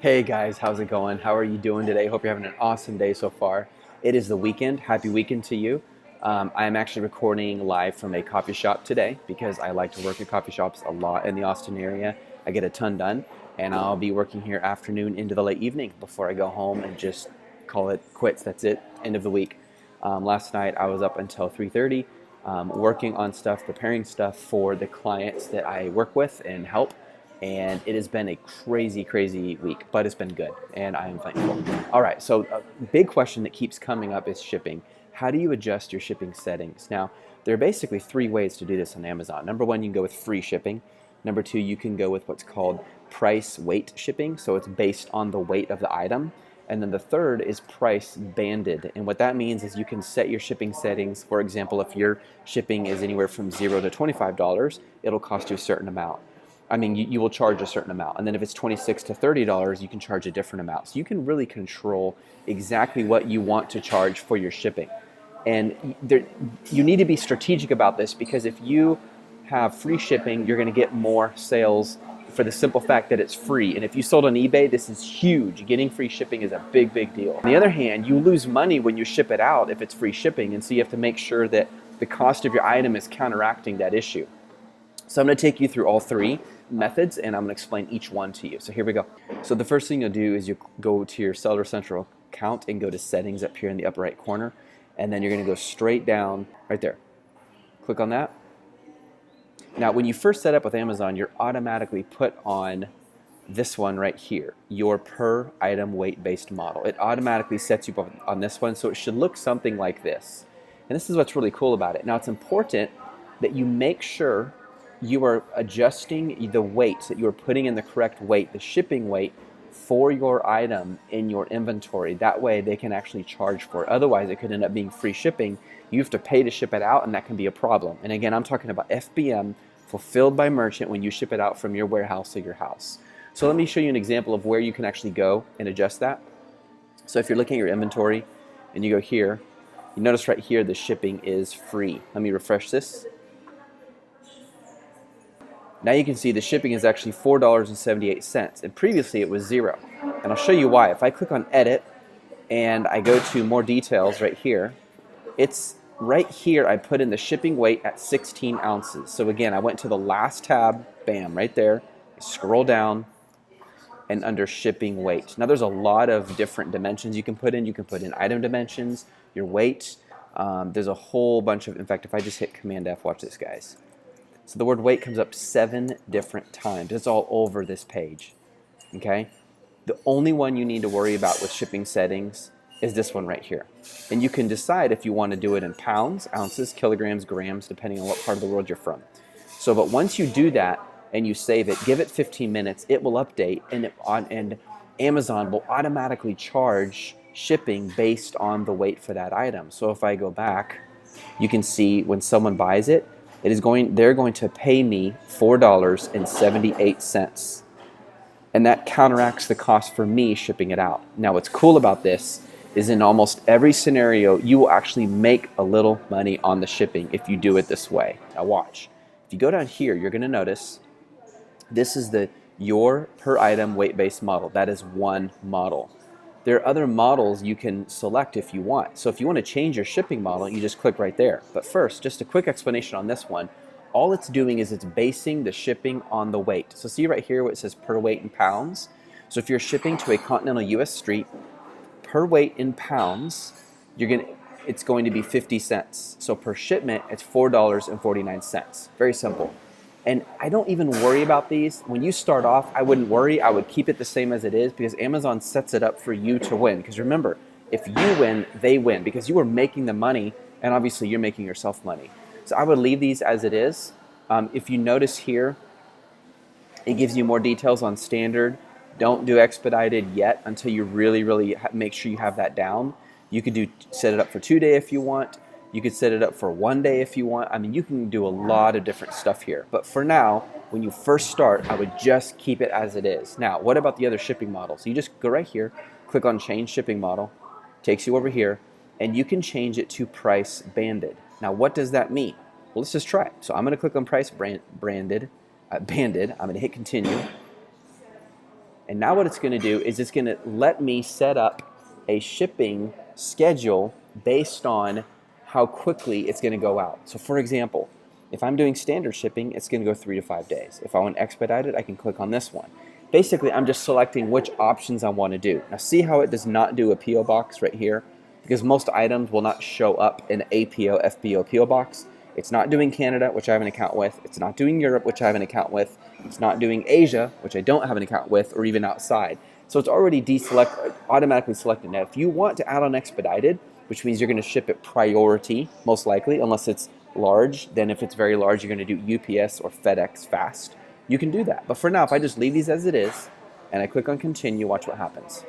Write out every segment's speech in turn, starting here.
Hey guys, how's it going? How are you doing today? Hope you're having an awesome day so far. It is the weekend. Happy weekend to you. I am actually recording live from a coffee shop today because I like to work at coffee shops a lot in the Austin area. I get a ton done, and I'll be working here afternoon into the late evening before I go home and just call it quits. That's it. End of the week. Last night I was up until 3:30 working on stuff, preparing stuff for the clients that I work with and help, and it has been a crazy week, but it's been good, and I am thankful. All right, so a big question that keeps coming up is shipping. How do you adjust your shipping settings? Now, there are basically three ways to do this on Amazon. Number one, you can go with free shipping. Number two, you can go with what's called price weight shipping, so it's based on the weight of the item. And then the third is price banded. And what that means is you can set your shipping settings. For example, if your shipping is anywhere from $0 to $25, it'll cost you a certain amount. I mean, you will charge a certain amount. And then if it's $26 to $30, you can charge a different amount. So you can really control exactly what you want to charge for your shipping. And you need to be strategic about this, because if you have free shipping, you're going to get more sales for the simple fact that it's free. And if you sold on eBay, this is huge. Getting free shipping is a big deal. On the other hand, you lose money when you ship it out if it's free shipping, and so you have to make sure that the cost of your item is counteracting that issue. So I'm going to take you through all three methods, and I'm going to explain each one to you. So here we go. So the first thing you'll do is you go to your Seller Central account and go to settings up here in the upper right corner, and then you're going to go straight down right there. Click on that. Now, when you first set up with Amazon, you're automatically put on this one right here, your per item weight based model. It automatically sets you up on this one, so it should look something like this. And this is what's really cool about it. Now, it's important that you make sure you are adjusting the weight, that you are putting in the correct weight, the shipping weight for your item in your inventory. That way they can actually charge for it. Otherwise, it could end up being free shipping. You have to pay to ship it out, and that can be a problem. And again, I'm talking about FBM, fulfilled by merchant, when you ship it out from your warehouse to your house. So let me show you an example of where you can actually go and adjust that. So if you're looking at your inventory and you go here, you notice right here the shipping is free. Let me refresh this. Now you can see the shipping is actually $4.78, and previously it was $0. And I'll show you why. If I click on edit and I go to more details right here, it's right here I put in the shipping weight at 16 ounces. So again, I went to the last tab, bam, right there, scroll down, and under shipping weight. Now there's a lot of different dimensions you can put in. You can put in item dimensions, your weight. There's a whole bunch of, in fact, if I just hit Command F, watch this, guys. So the word weight comes up 7 different times. It's all over this page, okay? The only one you need to worry about with shipping settings is this one right here. And you can decide if you want to do it in pounds, ounces, kilograms, grams, depending on what part of the world you're from. So, but once you do that and you save it, give it 15 minutes, it will update, and Amazon will automatically charge shipping based on the weight for that item. So if I go back, you can see when someone buys it, they're going to pay me $4.78. And that counteracts the cost for me shipping it out. Now what's cool about this is in almost every scenario, you will actually make a little money on the shipping if you do it this way. Now watch. If you go down here, you're going to notice this is your per item weight-based model. That is one model. There are other models you can select if you want. So if you want to change your shipping model, you just click right there. But first, just a quick explanation on this one. All it's doing is it's basing the shipping on the weight. So see right here where it says per weight in pounds. So if you're shipping to a continental US street, per weight in pounds, it's going to be 50 cents. So per shipment, it's $4.49. Very simple. And I don't even worry about these. When you start off, I wouldn't worry. I would keep it the same as it is, because Amazon sets it up for you to win. Because remember, if you win, they win, because you are making the money, and obviously you're making yourself money. So I would leave these as it is. If you notice here, it gives you more details on standard. Don't do expedited yet until you really make sure you have that down. You could set it up for 2 days if you want. You could set it up for 1 day if you want. I mean, you can do a lot of different stuff here. But for now, when you first start, I would just keep it as it is. Now, what about the other shipping models? You just go right here, click on Change Shipping Model, takes you over here, and you can change it to price banded. Now, what does that mean? Well, let's just try it. So I'm going to click on price banded. I'm going to hit Continue. And now what it's going to do is it's going to let me set up a shipping schedule based on how quickly it's going to go out. So for example, if I'm doing standard shipping, it's going to go 3 to 5 days. If I want expedited, I can click on this one. Basically, I'm just selecting which options I want to do. Now see how it does not do a PO box right here? Because most items will not show up in APO, FBO, PO box. It's not doing Canada, which I have an account with. It's not doing Europe, which I have an account with. It's not doing Asia, which I don't have an account with, or even outside. So it's already automatically selected. Now, if you want to add on expedited, which means you're going to ship it priority, most likely, unless it's large, then if it's very large, you're going to do UPS or FedEx fast. You can do that. But for now, if I just leave these as it is, and I click on continue, watch what happens.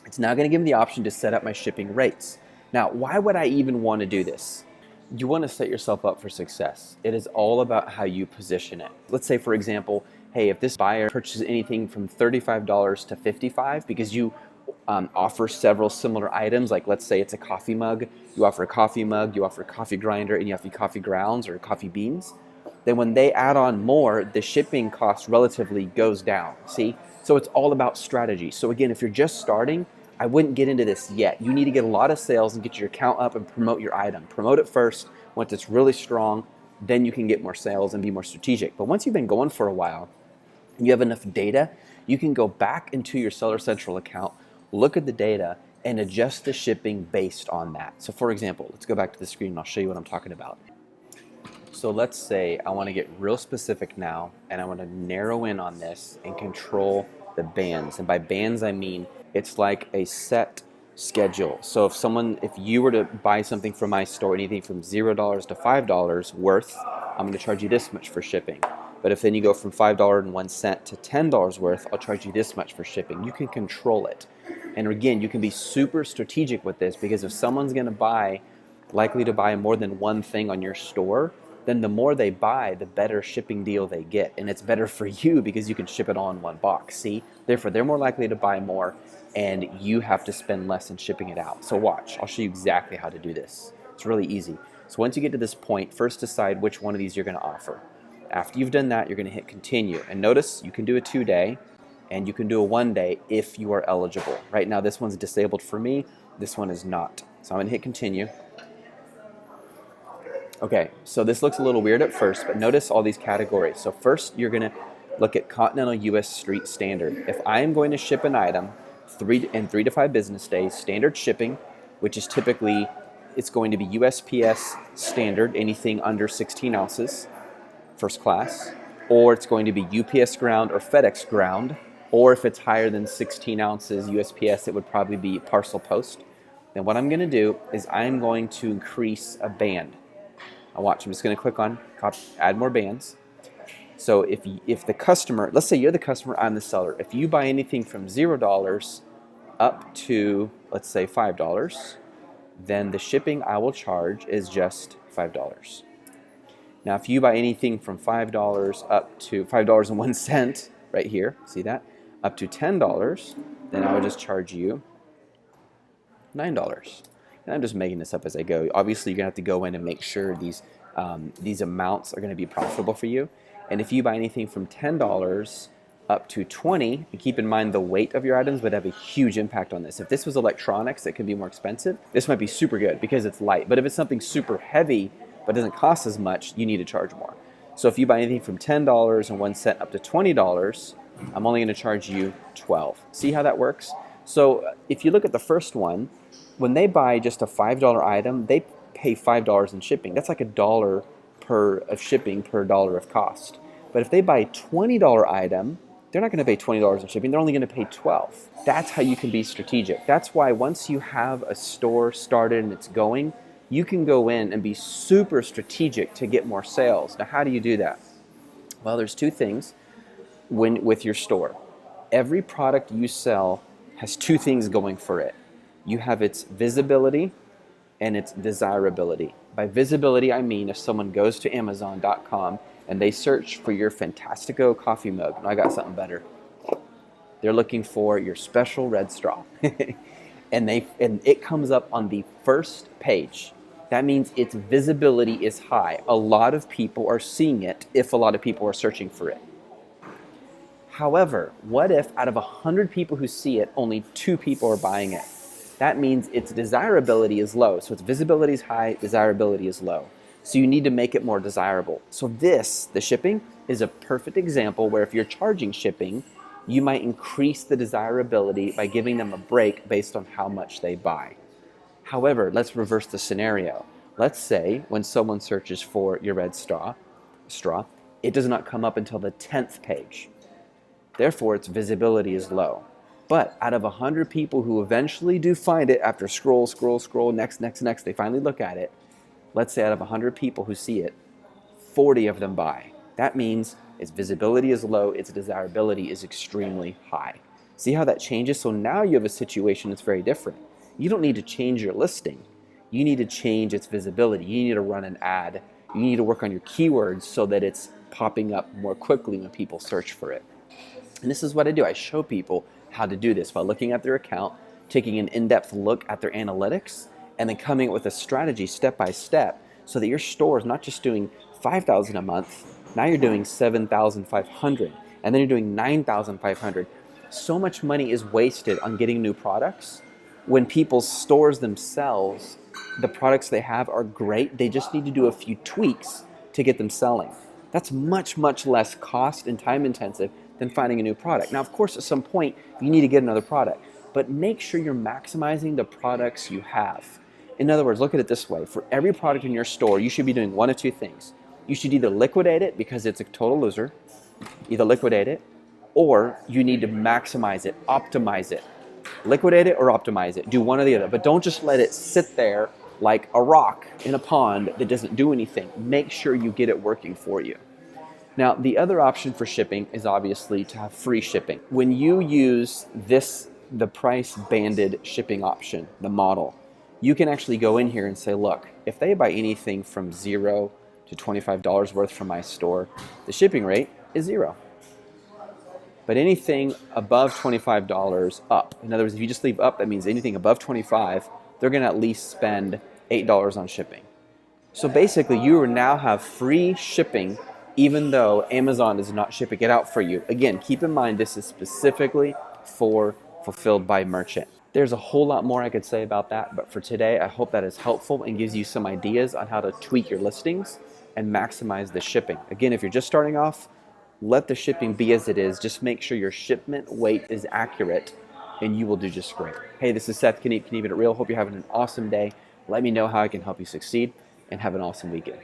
It's now going to give me the option to set up my shipping rates. Now, why would I even want to do this? You want to set yourself up for success. It is all about how you position it. Let's say, for example, hey, if this buyer purchases anything from $35 to $55 because you offer several similar items, like let's say it's a coffee mug, you offer a coffee mug, you offer a coffee grinder, and you offer coffee grounds or coffee beans, then when they add on more, the shipping cost relatively goes down, see? So it's all about strategy. So again, if you're just starting, I wouldn't get into this yet. You need to get a lot of sales and get your account up and promote your item. Promote it first. Once it's really strong, then you can get more sales and be more strategic. But once you've been going for a while and you have enough data, you can go back into your Seller Central account, look at the data, and adjust the shipping based on that. So for example, let's go back to the screen and I'll show you what I'm talking about. So let's say I want to get real specific now and I want to narrow in on this and control the bands. And by bands, I mean it's like a set schedule. So if you were to buy something from my store, anything from $0 to $5 worth, I'm going to charge you this much for shipping. But if then you go from $5.01 to $10 worth, I'll charge you this much for shipping. You can control it. And again, you can be super strategic with this because if someone's going to likely to buy more than one thing on your store, then the more they buy, the better shipping deal they get. And it's better for you because you can ship it all in one box, see? Therefore, they're more likely to buy more and you have to spend less in shipping it out. So watch, I'll show you exactly how to do this. It's really easy. So once you get to this point, first decide which one of these you're gonna offer. After you've done that, you're gonna hit continue. And notice you can do a 2-day and you can do a 1-day if you are eligible. Right now, this one's disabled for me. This one is not. So I'm gonna hit continue. Okay, so this looks a little weird at first, but notice all these categories. So first, you're gonna look at Continental US Street Standard. If I am going to ship an item 3 to 5 business days, standard shipping, which is typically, it's going to be USPS standard, anything under 16 ounces, first class, or it's going to be UPS ground or FedEx ground, or if it's higher than 16 ounces USPS, it would probably be parcel post. Then what I'm gonna do is I'm going to increase a band. Now watch, I'm just going to click on add more bands. So if the customer, let's say you're the customer, I'm the seller. If you buy anything from $0 up to, let's say $5, then the shipping I will charge is just $5. Now if you buy anything from $5 up to $5.01 right here, see that? Up to $10, then I would just charge you $9. And I'm just making this up as I go. Obviously, you're gonna have to go in and make sure these amounts are gonna be profitable for you. And if you buy anything from $10 up to $20, and keep in mind the weight of your items would have a huge impact on this. If this was electronics that could be more expensive, this might be super good because it's light. But if it's something super heavy but doesn't cost as much, you need to charge more. So if you buy anything from $10.01 up to $20, I'm only gonna charge you $12. See how that works? So if you look at the first one, when they buy just a $5 item, they pay $5 in shipping. That's like $1 of shipping per dollar of cost. But if they buy a $20 item, they're not going to pay $20 in shipping. They're only going to pay $12. That's how you can be strategic. That's why once you have a store started and it's going, you can go in and be super strategic to get more sales. Now, how do you do that? Well, there's 2 things with your store. Every product you sell has 2 things going for it. You have its visibility and its desirability. By visibility, I mean if someone goes to Amazon.com and they search for your Fantastico coffee mug, I got something better. They're looking for your special red straw. and it comes up on the first page. That means its visibility is high. A lot of people are seeing it if a lot of people are searching for it. However, what if out of 100 people who see it, only 2 people are buying it? That means its desirability is low. So its visibility is high, desirability is low. So you need to make it more desirable. So this, the shipping, is a perfect example where if you're charging shipping, you might increase the desirability by giving them a break based on how much they buy. However, let's reverse the scenario. Let's say when someone searches for your red straw, it does not come up until the 10th page. Therefore, its visibility is low. But out of 100 people who eventually do find it after scroll, next, they finally look at it, let's say out of 100 people who see it, 40 of them buy. That means its visibility is low, its desirability is extremely high. See how that changes? So now you have a situation that's very different. You don't need to change your listing. You need to change its visibility. You need to run an ad. You need to work on your keywords so that it's popping up more quickly when people search for it. And this is what I do. I show people how to do this by looking at their account, taking an in-depth look at their analytics, and then coming up with a strategy step by step so that your store is not just doing $5,000 a month, now you're doing $7,500, and then you're doing $9,500. So much money is wasted on getting new products when people's stores themselves, the products they have are great. They just need to do a few tweaks to get them selling. That's much, much less cost and time intensive than finding a new product. Now, of course, at some point, you need to get another product, but make sure you're maximizing the products you have. In other words, look at it this way. For every product in your store, you should be doing one of two things. You should either liquidate it because it's a total loser, either liquidate it, or you need to maximize it, optimize it. Liquidate it or optimize it. Do one or the other, but don't just let it sit there like a rock in a pond that doesn't do anything. Make sure you get it working for you. Now, the other option for shipping is obviously to have free shipping. When you use this, the price banded shipping option, the model, you can actually go in here and say, look, if they buy anything from $0 to $25 worth from my store, the shipping rate is 0. But anything above $25 up, in other words, if you just leave up, that means anything above $25, they're gonna at least spend $8 on shipping. So basically, you now have free shipping even though Amazon is not shipping it out for you. Again, keep in mind this is specifically for fulfilled by merchant. There's a whole lot more I could say about that, but for today, I hope that is helpful and gives you some ideas on how to tweak your listings and maximize the shipping. Again, if you're just starting off, let the shipping be as it is. Just make sure your shipment weight is accurate and you will do just great. Hey, this is Seth Keep It Real. Hope you're having an awesome day. Let me know how I can help you succeed and have an awesome weekend.